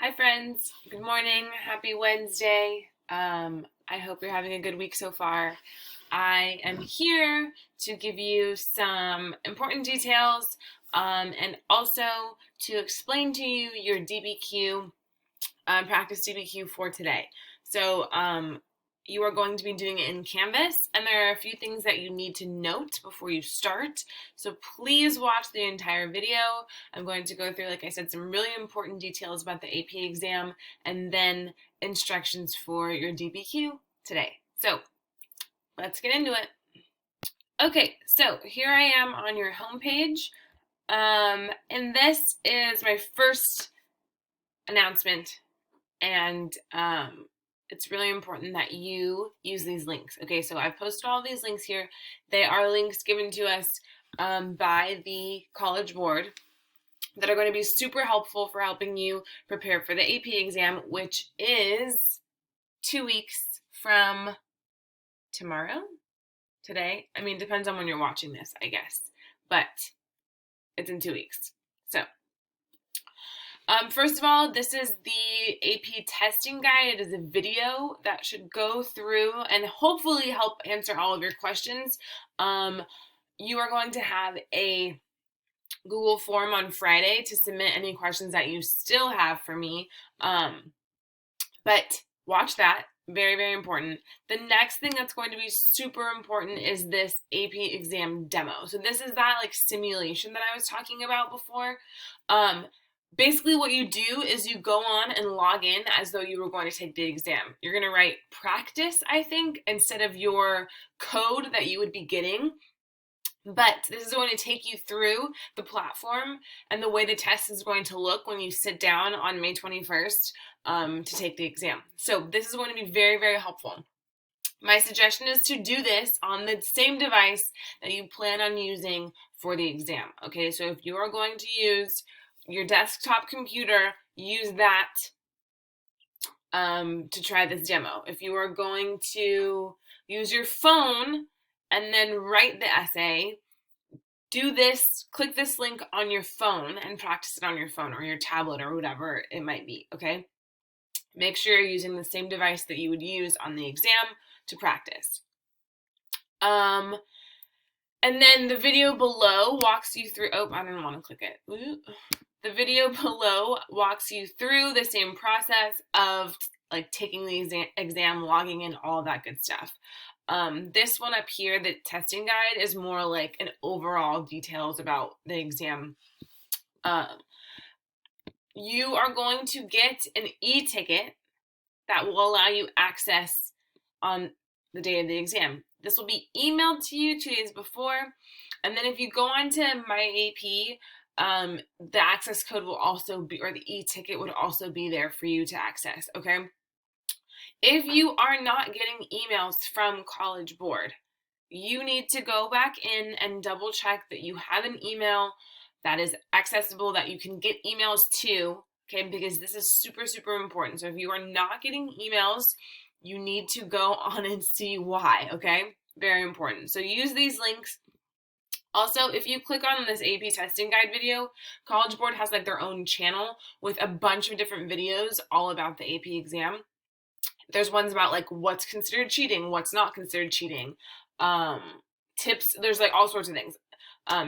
Hi friends, good morning, happy Wednesday. I hope you're having a good week so far. I am here to give you some important details and also to explain to you your DBQ, practice DBQ for today. So you are going to be doing it in Canvas, and there are a few things that you need to note before you start. So please watch the entire video. I'm going to go through, like I said, some really important details about the AP exam and then instructions for your DBQ today. So let's get into it. Okay, so here I am on your homepage, and this is my first announcement, and it's really important that you use these links. Okay, so I've posted all these links here. They are links given to us by the College Board that are going to be super helpful for helping you prepare for the AP exam, which is 2 weeks from tomorrow? Today? I mean, depends on when you're watching this, I guess. But it's in 2 weeks. So first of all, this is the AP testing guide. It is a video that should go through and hopefully help answer all of your questions. You are going to have a Google form on Friday to submit any questions that you still have for me. But watch that. Very, very important. The next thing that's going to be super important is this AP exam demo. So this is that like simulation that I was talking about before. Basically what you do is you go on and log in as though you were going to take the exam. You're going to write practice, I think, instead of your code that you would be getting. But this is going to take you through the platform and the way the test is going to look when you sit down on May 21st to take the exam. So this is going to be very, very helpful. My suggestion is to do this on the same device that you plan on using for the exam. Okay, so if you are going to use your desktop computer, use that to try this demo. If you are going to use your phone and then write the essay, do this, click this link on your phone and practice it on your phone or your tablet or whatever it might be, okay? Make sure you're using the same device that you would use on the exam to practice. And then the video below walks you through, oh, I don't want to click it. The video below walks you through the same process of like taking the exam, logging in, all of that good stuff. This one up here, the testing guide, is more like an overall details about the exam. You are going to get an e-ticket that will allow you access on the day of the exam. This will be emailed to you 2 days before. And then if you go on to My AP, the access code will also be, or the e-ticket would also be there for you to access, okay? If you are not getting emails from College Board, you need to go back in and double check that you have an email that is accessible, that you can get emails to, okay, because this is super, super important. So if you are not getting emails, you need to go on and see why, okay? Very important. So use these links. Also, if you click on this AP testing guide video, College Board has like their own channel with a bunch of different videos all about the AP exam. There's ones about like what's considered cheating, what's not considered cheating, tips, there's like all sorts of things.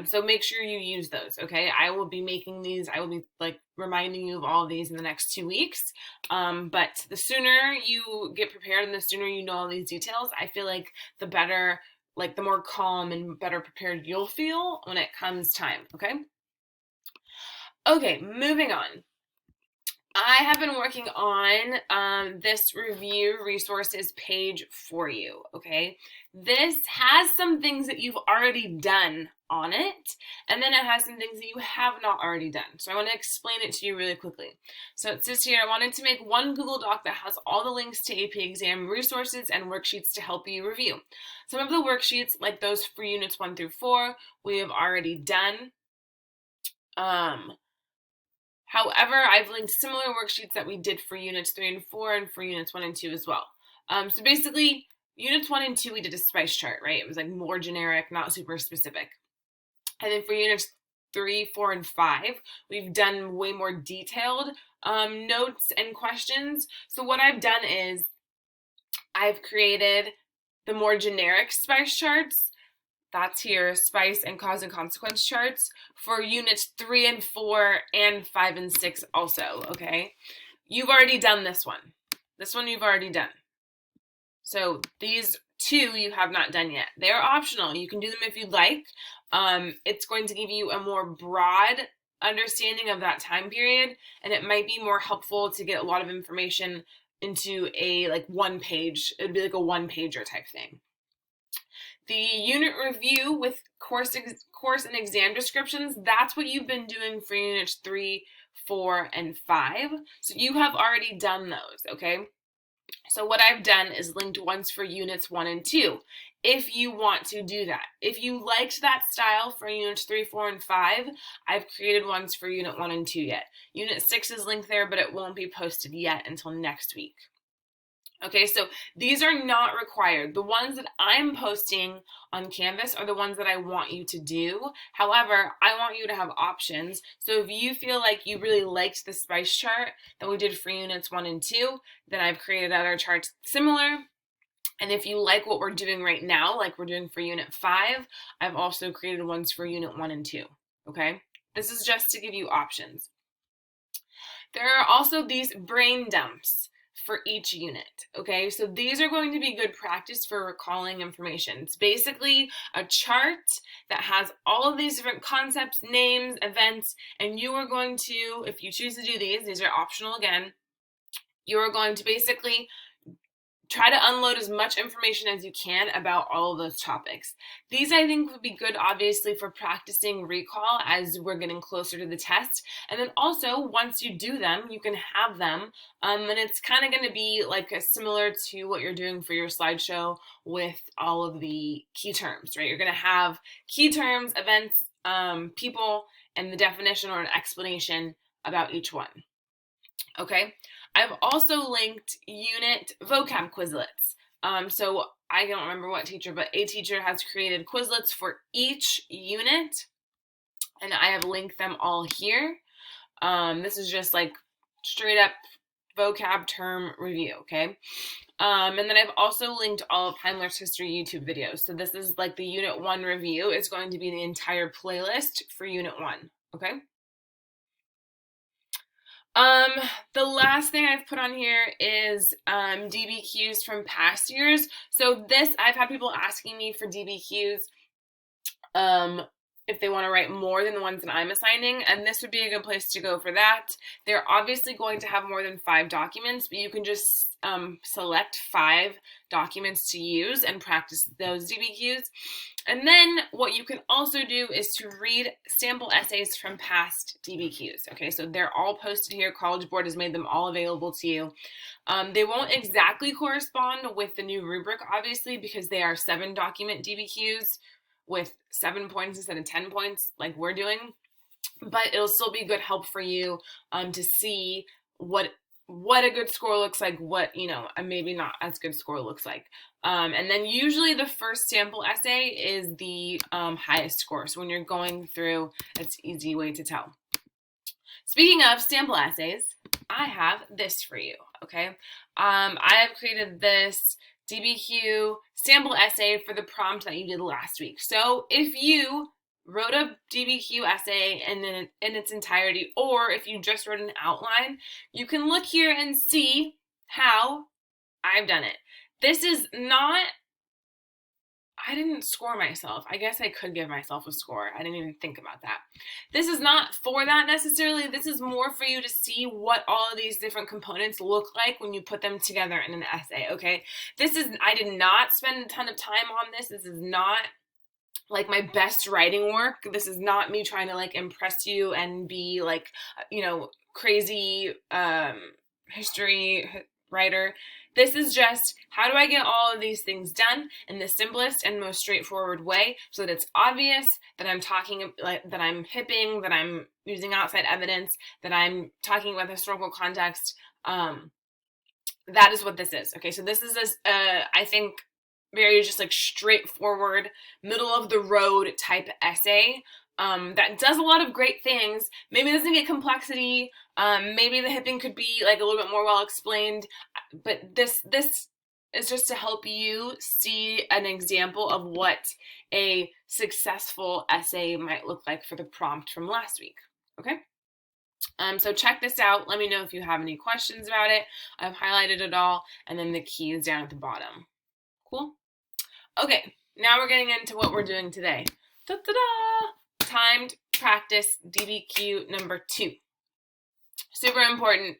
So make sure you use those, okay? I will be making these, I will be like reminding you of all of these in the next 2 weeks. But the sooner you get prepared and the sooner you know all these details, I feel like the better, like the more calm and better prepared you'll feel when it comes time, okay? Okay, moving on. I have been working on this review resources page for you, okay? This has some things that you've already done on it, and then it has some things that you have not already done. So I want to explain it to you really quickly. So it says here, I wanted to make one Google Doc that has all the links to AP exam resources and worksheets to help you review. Some of the worksheets, like those for units 1 through 4, we have already done. However, I've linked similar worksheets that we did for units 3 and 4 and for units 1 and 2 as well. So basically, units 1 and 2, we did a spice chart, right? It was like more generic, not super specific. And then for units 3, 4, and 5, we've done way more detailed notes and questions. So what I've done is I've created the more generic spice charts. That's here, spice and cause and consequence charts for units 3 and 4 and 5 and 6 also, okay? You've already done this one. This one you've already done. So these two you have not done yet. They're optional. You can do them if you'd like. It's going to give you a more broad understanding of that time period, and it might be more helpful to get a lot of information into a like one page. It'd be like a one pager type thing. The unit review with course and exam descriptions, that's what you've been doing for units 3, 4, and 5. So you have already done those, okay? So what I've done is linked ones for units 1 and 2, if you want to do that. If you liked that style for units 3, 4, and 5, I've created ones for unit 1 and 2 yet. Unit 6 is linked there, but it won't be posted yet until next week. Okay, so these are not required. The ones that I'm posting on Canvas are the ones that I want you to do. However, I want you to have options. So if you feel like you really liked the spice chart that we did for units 1 and 2, then I've created other charts similar. And if you like what we're doing right now, like we're doing for unit 5, I've also created ones for unit 1 and 2, okay? This is just to give you options. There are also these brain dumps for each unit, okay? So these are going to be good practice for recalling information. It's basically a chart that has all of these different concepts, names, events, and you are going to, if you choose to do these are optional again, you are going to basically try to unload as much information as you can about all of those topics. These I think would be good obviously for practicing recall as we're getting closer to the test. And then also once you do them, you can have them. And it's kind of going to be like similar to what you're doing for your slideshow with all of the key terms, right? You're going to have key terms, events, people, and the definition or an explanation about each one. Okay, I've also linked unit vocab Quizlets. So I don't remember what teacher, but a teacher has created Quizlets for each unit, and I have linked them all here. This is just like straight up vocab term review, okay? And then I've also linked all of Heimler's history YouTube videos. So this is like the unit 1 review. It's going to be the entire playlist for unit 1, okay? The last thing I've put on here is DBQs from past years. So this, I've had people asking me for DBQs if they want to write more than the ones that I'm assigning, and this would be a good place to go for that. They're obviously going to have more than 5 documents, but you can just select 5 documents to use and practice those DBQs. And then what you can also do is to read sample essays from past DBQs. Okay, so they're all posted here. College Board has made them all available to you. They won't exactly correspond with the new rubric, obviously, because they are 7 document DBQs with 7 points instead of 10 points like we're doing. But it'll still be good help for you to see what a good score looks like, what, you know, a maybe not as good score looks like. And then usually the first sample essay is the highest score. So when you're going through, it's an easy way to tell. Speaking of sample essays, I have this for you, okay? I have created this DBQ sample essay for the prompt that you did last week. So if you wrote a DBQ essay in its entirety, or if you just wrote an outline, you can look here and see how I've done it. This is not, I didn't score myself. I guess I could give myself a score. I didn't even think about that. This is not for that necessarily. This is more for you to see what all of these different components look like when you put them together in an essay, okay? This is, I did not spend a ton of time on this. This is not like my best writing work. This is not me trying to like impress you and be like, you know, crazy history writer. This is just, how do I get all of these things done in the simplest and most straightforward way so that it's obvious that I'm talking, that I'm hipping, that I'm using outside evidence, that I'm talking about historical context. That is what this is. Okay, so this is, I think, very just like straightforward, middle of the road type essay that does a lot of great things. Maybe it doesn't get complexity. Maybe the hipping could be like a little bit more well explained, but this is just to help you see an example of what a successful essay might look like for the prompt from last week. Okay? So check this out. Let me know if you have any questions about it. I've highlighted it all, and then the key is down at the bottom. Cool? Okay, now we're getting into what we're doing today. Da-da-da! Timed practice DBQ number 2. Super important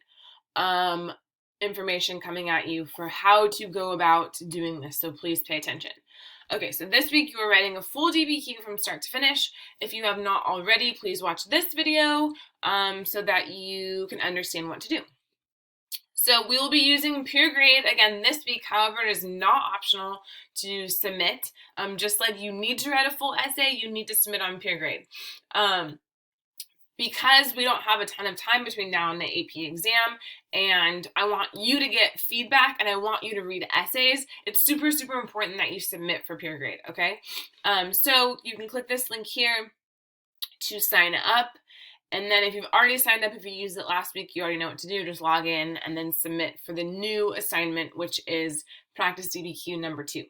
information coming at you for how to go about doing this, so please pay attention. Okay, so this week you are writing a full DBQ from start to finish. If you have not already, please watch this video so that you can understand what to do. So we will be using peer grade again this week. However, it is not optional to submit. Just like you need to write a full essay, you need to submit on peer grade. Because we don't have a ton of time between now and the AP exam, and I want you to get feedback and I want you to read essays, it's super, super important that you submit for peer grade, okay? So you can click this link here to sign up. And then if you've already signed up, if you used it last week, you already know what to do. Just log in and then submit for the new assignment, which is practice DBQ number 2.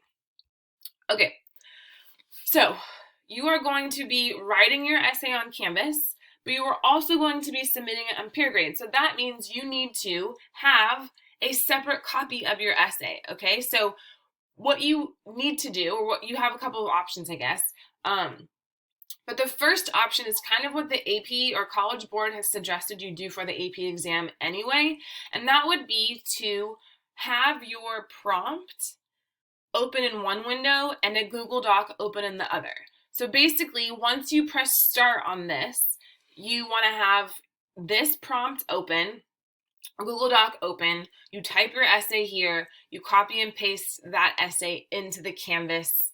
Okay, so you are going to be writing your essay on Canvas, but you are also going to be submitting it on peer grade. So that means you need to have a separate copy of your essay, okay? So what you need to do, or what you have a couple of options, I guess. But the first option is kind of what the AP or College Board has suggested you do for the AP exam anyway, and that would be to have your prompt open in one window and a Google Doc open in the other. So basically, once you press start on this, you want to have this prompt open, a Google Doc open, you type your essay here, you copy and paste that essay into the Canvas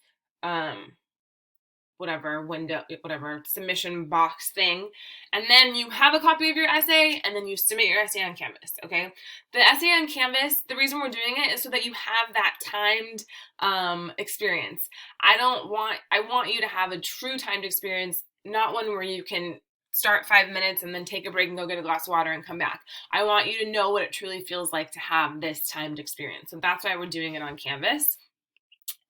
whatever submission box thing, and then you have a copy of your essay, and then you submit your essay on Canvas, okay? The essay on Canvas, the reason we're doing it is so that you have that timed experience. I want you to have a true timed experience, not one where you can start 5 minutes and then take a break and go get a glass of water and come back. I want you to know what it truly feels like to have this timed experience. So that's why we're doing it on Canvas.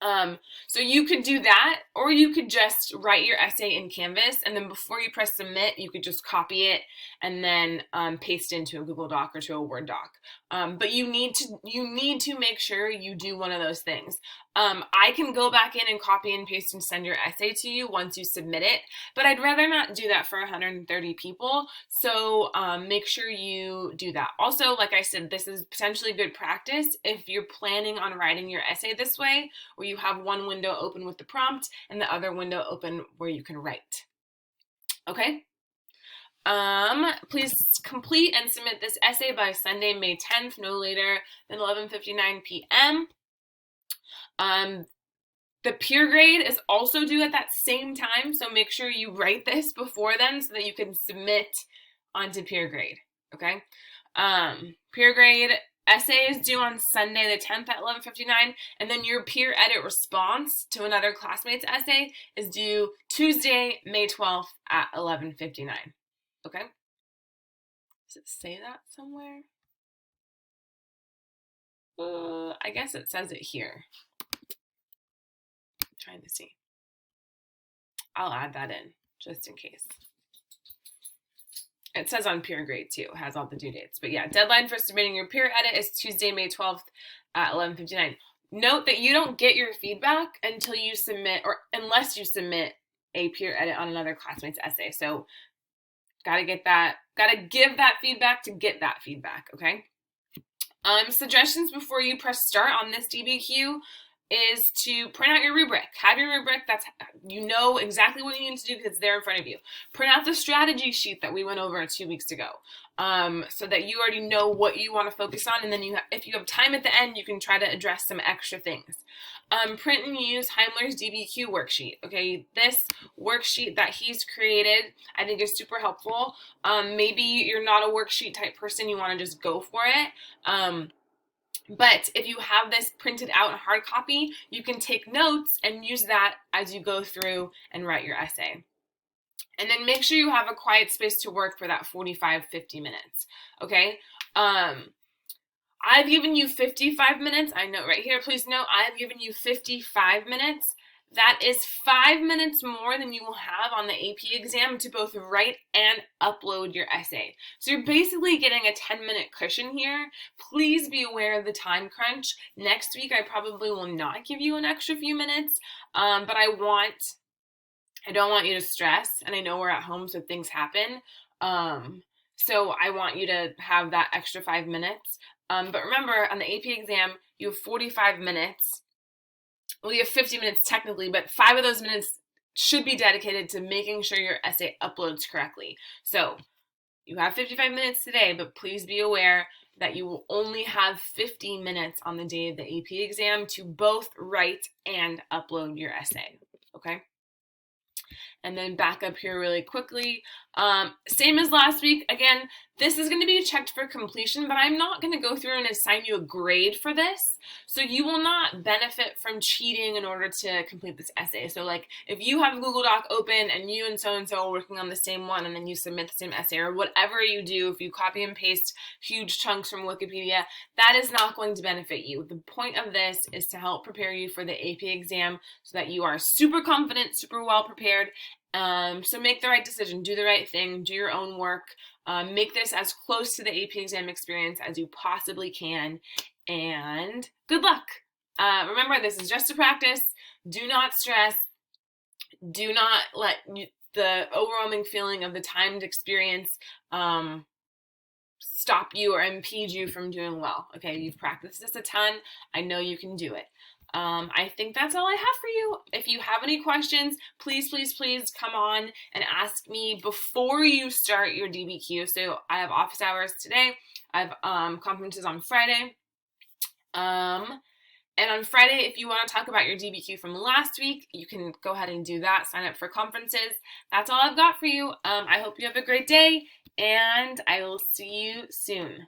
So you could do that, or you could just write your essay in Canvas, and then before you press submit, you could just copy it and then paste into a Google Doc or to a Word doc. But you need to make sure you do one of those things. I can go back in and copy and paste and send your essay to you once you submit it, but I'd rather not do that for 130 people, so make sure you do that. Also, like I said, this is potentially good practice if you're planning on writing your essay this way, where you have one window open with the prompt and the other window open where you can write. Okay? Please complete and submit this essay by Sunday, May 10th, no later than 11:59 p.m. The peer grade is also due at that same time, so make sure you write this before then so that you can submit onto peer grade, okay? Peer grade essay is due on Sunday the 10th at 11:59, and then your peer edit response to another classmate's essay is due Tuesday, May 12th at 11:59, okay? Does it say that somewhere? I guess it says it here. Trying to see. I'll add that in just in case. It says on peer grade too, it has all the due dates. But yeah, deadline for submitting your peer edit is Tuesday, May 12th at 11:59. Note that you don't get your feedback until you submit, or unless you submit a peer edit on another classmate's essay. So gotta give that feedback to get that feedback, okay? Suggestions before you press start on this DBQ is to print out your rubric. Have your rubric, you know exactly what you need to do because it's there in front of you. Print out the strategy sheet that we went over 2 weeks ago, so that you already know what you want to focus on, and then if you have time at the end, you can try to address some extra things. Print and use Heimler's DBQ worksheet. Okay, this worksheet that he's created, I think is super helpful. Maybe you're not a worksheet type person, you want to just go for it. But if you have this printed out in hard copy, you can take notes and use that as you go through and write your essay. And then make sure you have a quiet space to work for that 45, 50 minutes, okay? I've given you 55 minutes. I know right here, please note, I've given you 55 minutes. That is 5 minutes more than you will have on the AP exam to both write and upload your essay. So you're basically getting a 10-minute cushion here. Please be aware of the time crunch. Next week, I probably will not give you an extra few minutes, but I don't want you to stress, and I know we're at home, so things happen. So I want you to have that extra 5 minutes. But remember, on the AP exam, you have 45 minutes. Well, you have 50 minutes technically, but 5 of those minutes should be dedicated to making sure your essay uploads correctly. So you have 55 minutes today, but please be aware that you will only have 50 minutes on the day of the AP exam to both write and upload your essay, okay? And then back up here really quickly. Same as last week. Again, this is going to be checked for completion, but I'm not going to go through and assign you a grade for this. So you will not benefit from cheating in order to complete this essay. So like if you have a Google Doc open and you and so-and-so are working on the same one and then you submit the same essay or whatever you do, if you copy and paste huge chunks from Wikipedia, that is not going to benefit you. The point of this is to help prepare you for the AP exam so that you are super confident, super well prepared. So make the right decision, do the right thing, do your own work, make this as close to the AP exam experience as you possibly can, and good luck. Remember, this is just a practice. Do not stress. Do not let the overwhelming feeling of the timed experience stop you or impede you from doing well. Okay, you've practiced this a ton. I know you can do it. I think that's all I have for you. If you have any questions, please, please, please come on and ask me before you start your DBQ. So I have office hours today. I have conferences on Friday. And on Friday, if you want to talk about your DBQ from last week, you can go ahead and do that. Sign up for conferences. That's all I've got for you. I hope you have a great day, and I will see you soon.